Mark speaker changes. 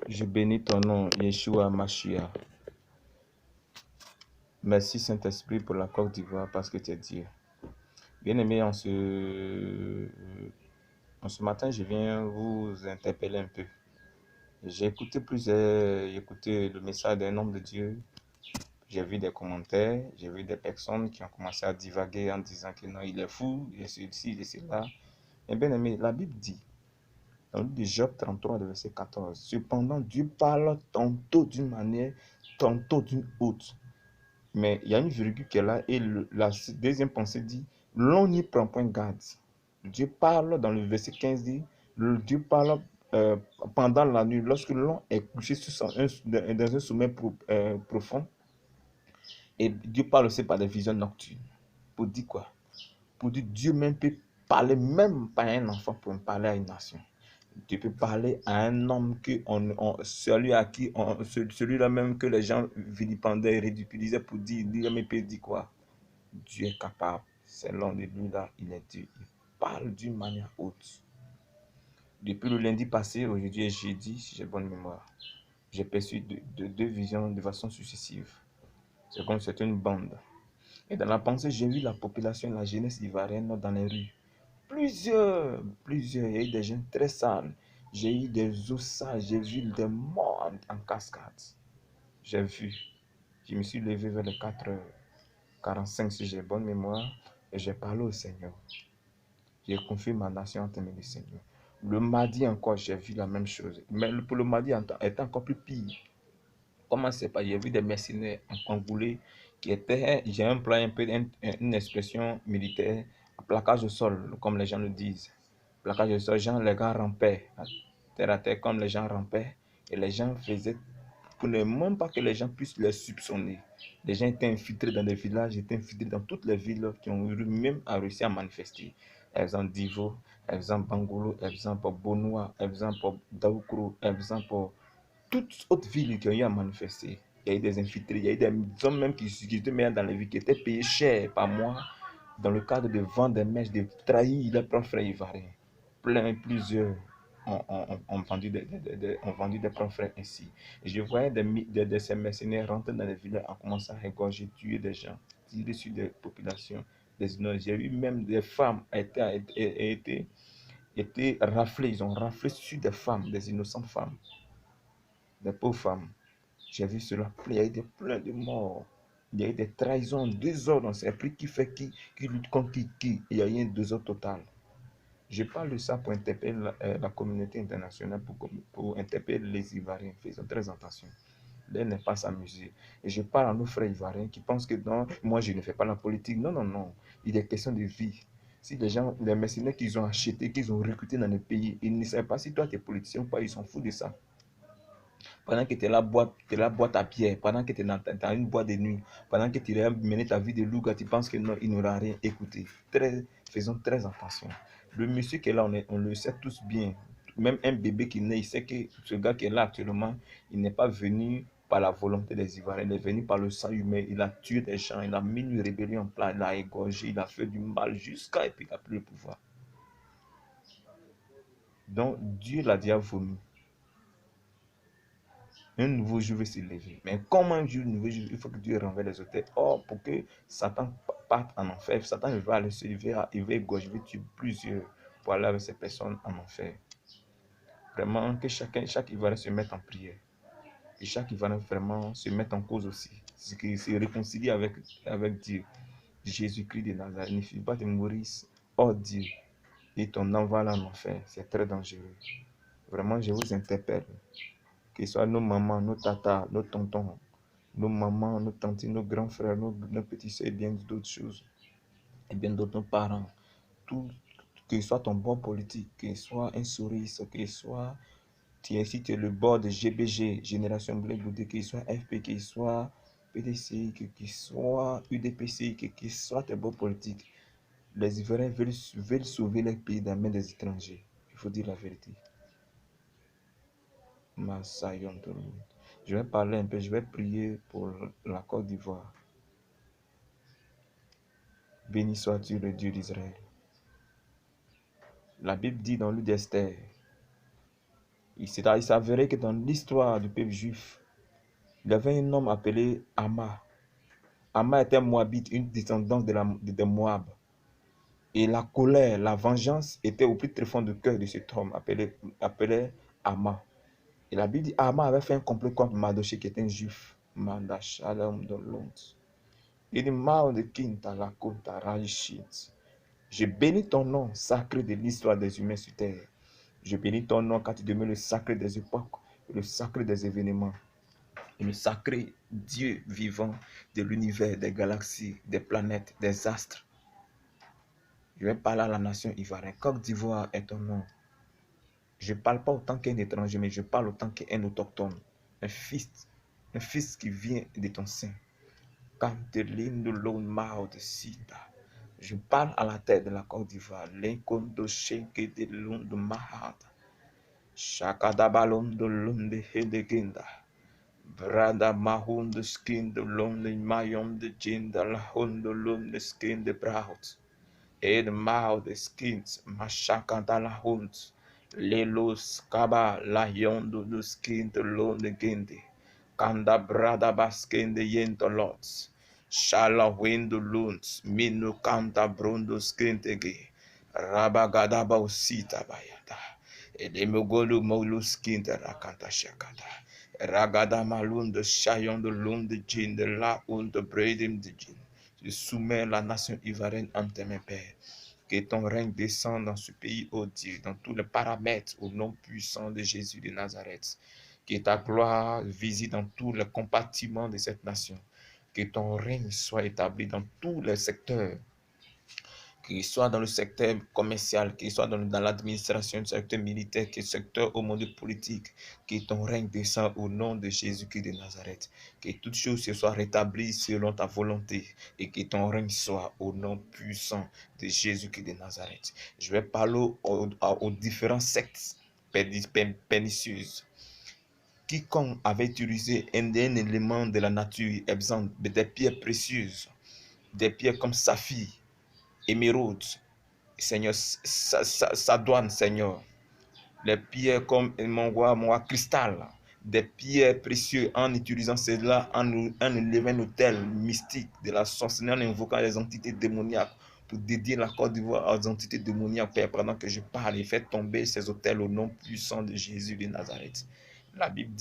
Speaker 1: Je bénis ton nom, Yeshua Mashiach. Merci Saint-Esprit pour la Côte d'Ivoire parce que tu es Dieu. Bien-aimés, en ce matin, je viens vous interpeller un peu. J'ai écouté le message d'un homme de Dieu. J'ai vu des commentaires, j'ai vu des personnes qui ont commencé à divaguer en disant que non, il est fou, il est ceci, il est cela. Mais bien aimé, la Bible dit, dans le livre de Job 33, verset 14, cependant, Dieu parle tantôt d'une manière, tantôt d'une autre. Mais il y a une virgule qui est là et la deuxième pensée dit, l'on n'y prend point garde. Dieu parle dans le verset 15 dit, Dieu parle pendant la nuit, lorsque l'on est couché dans un sommeil profond. Et Dieu parle aussi par des visions nocturnes. Pour dire quoi? Pour dire Dieu même peut parler même pas à un enfant pour parler à une nation. Dieu peut parler à un homme celui-là même que les gens vilipendaient et ridiculisaient pour dire, lui peut dire quoi? Dieu est capable. C'est l'homme de lui là, il est Dieu. Il parle d'une manière haute. Depuis le lundi passé, aujourd'hui est jeudi, si j'ai bonne mémoire, j'ai perçu deux visions de façon successive. C'est comme c'est une bande. Et dans la pensée, j'ai vu la population, la jeunesse ivoirienne dans les rues. Plusieurs. Il y a eu des gens très sales. J'ai eu des os sales, j'ai vu des morts en cascade. J'ai vu. Je me suis levé vers les 4h45 si j'ai bonne mémoire et j'ai parlé au Seigneur. J'ai confié ma nation entre mes mains du Seigneur. Le mardi encore, j'ai vu la même chose. Mais pour le mardi, était encore plus pire. Comment c'est pas? J'ai vu des mercenaires engoulés qui étaient, j'ai employé un peu une expression militaire, plaquage au sol, comme les gens le disent. Plaquage au sol, les gars rampaient, terre à terre, comme les gens rampaient, et les gens faisaient, pour ne même pas que les gens puissent les soupçonner. Les gens étaient infiltrés dans les villages, étaient infiltrés dans toutes les villes qui ont eu même à réussir à manifester. Exemple Divo, exemple Bangolo, exemple Bonoua, exemple Daoukro, exemple toutes autres villes qui ont eu à manifester. Il y a eu des infiltrés, il y a eu des hommes même qui étaient meilleurs dans les villes, qui étaient payés cher par mois dans le cadre de vendre des mèches, de trahir leurs propres frères ivoiriens. Plusieurs ont vendu des propres frères ainsi. Et je voyais de ces mercenaires rentrer dans les villes en commençant à égorger, tuer des gens, tirer sur des populations, des innocents. J'ai vu même des femmes été raflées, ils ont raflé sur des femmes, des innocentes femmes, des pauvres femmes. J'ai vu cela. Il y a eu plein de morts. Il y a eu des trahisons, désordre. On ne sait plus qui fait qui lutte contre qui. Il y a eu un désordre total. Je parle de ça pour interpeller la communauté internationale, pour interpeller les Ivoiriens. Faisons très attention. L'air n'est pas s'amuser. Et je parle à nos frères ivoiriens qui pensent que non, moi je ne fais pas la politique. Non, non, non. Il est question de vie. Si les gens, les mercenaires qu'ils ont achetés, qu'ils ont recrutés dans les pays, ils ne savent pas si toi tu es politicien ou pas, ils s'en foutent de ça. Pendant que tu es là, boîte à pierre, pendant que tu es dans une boîte de nuit, pendant que tu es mené ta vie de loup, tu penses que non, il n'aura rien. Écoutez, faisons très attention. Le monsieur qui est là, on le sait tous bien. Même un bébé qui naît, il sait que ce gars qui est là actuellement, il n'est pas venu par la volonté des Ivoiriens, il est venu par le sang humain. Il a tué des gens, il a mis une rébellion en place, il a égorgé, il a fait du mal jusqu'à et puis il a pris le pouvoir. Donc Dieu l'a déjà vomi. Un nouveau jour va se lever. Mais comme un nouveau jour, il faut que Dieu renverse les auteurs. Or, pour que Satan parte en enfer, Satan va aller se lever, il va égorger, il va tuer plusieurs pour aller avec ces personnes en enfer. Vraiment, que chaque Ivoirien se mette en prière. Et chaque Ivoirien vraiment se mette en cause aussi. C'est qu'il se réconcilie avec Dieu. Jésus-Christ de Nazareth. Ne suffit pas de mourir hors Dieu. Et ton envol en enfer. C'est très dangereux. Vraiment, je vous interpelle. Que ce soit nos mamans, nos tatas, nos tontons, nos mamans, nos tantes, nos grands frères, nos petits soeurs et bien d'autres choses. Et bien d'autres parents. Tout, que ce soit ton bord politique, que ce soit un sourire, que ce soit si tu es le bord de GBG, Génération Blé Boudé, que ce soit FP, que ce soit PDC, que ce soit UDPC, que ce soit tes bords politiques. Les Ivoiriens veulent sauver leur pays dans la main des étrangers. Il faut dire la vérité. Je vais parler un peu, je vais prier pour la Côte d'Ivoire. Béni sois-tu le Dieu d'Israël. La Bible dit dans le livre d'Esther, Il s'avérait que dans l'histoire du peuple juif, il y avait un homme appelé Amma. Amma était moabite, une descendance de Moab. Et la colère, la vengeance était au plus profond du cœur de cet homme appelé Amma. Et la Bible dit Amma avait fait un complot contre Mardoché qui était un juif. Mandashalom de l'onde. Il dit Mao de Kinta la Kota Rajishit. Je bénis ton nom sacré de l'histoire des humains sur terre. Je bénis ton nom quand tu demeures le sacré des époques, le sacré des événements, et le sacré Dieu vivant de l'univers, des galaxies, des planètes, des astres. Je vais parler à la nation ivoirienne. Côte d'Ivoire est ton nom. Je ne parle pas autant qu'un étranger, mais je parle autant qu'un autochtone. Un fils qui vient de ton sein. Canteline de l'eau de Sida. Je parle à la tête de la Côte d'Ivoire. L'incondo shake de l'eau de Mahad. Shakadabalom de l'eau de Hedegenda. Brada mahon de skin de l'eau de Mayom de Jinda. La hon de l'eau de skin de Braut. Et de Mao de skins. Machakanda la hond. Lelos kaba la yondo de skin de l'eau de Gende. Kanda brada baskin de Yentolots. Shala windu luns, minu kanta brundo skintege, rabagadaba usita bayada, edemogolu molu skinta rakanta shakada, ragada malundo shayondo lunde jin de la unde bredim de jin. Je soumets la nation ivoirienne entre mes pères. Que ton règne descende dans ce pays, ô Dieu, dans tous les paramètres, au nom puissant de Jésus de Nazareth. Que ta gloire visite dans tous les compartiments de cette nation. Que ton règne soit établi dans tous les secteurs, qu'il soit dans le secteur commercial, qu'il soit dans l'administration, le secteur militaire, qu'il soit le secteur au monde politique, que ton règne descende au nom de Jésus-Christ de Nazareth, que toutes choses se soient rétablies selon ta volonté et que ton règne soit au nom puissant de Jésus-Christ de Nazareth. Je vais parler aux différents sectes pernicieuses. Quiconque avait utilisé un élément de la nature, exemple des pierres précieuses, des pierres comme saphir, émeraude, Seigneur, sa douane, Seigneur, les pierres comme mon cristal, des pierres précieuses, en utilisant cela, en élevant un hôtel mystique de la sorcellerie, en invoquant les entités démoniaques, pour dédier la Côte d'Ivoire aux entités démoniaques, Père, pendant que je parle et fais tomber ces hôtels au nom puissant de Jésus de Nazareth. La Bible dit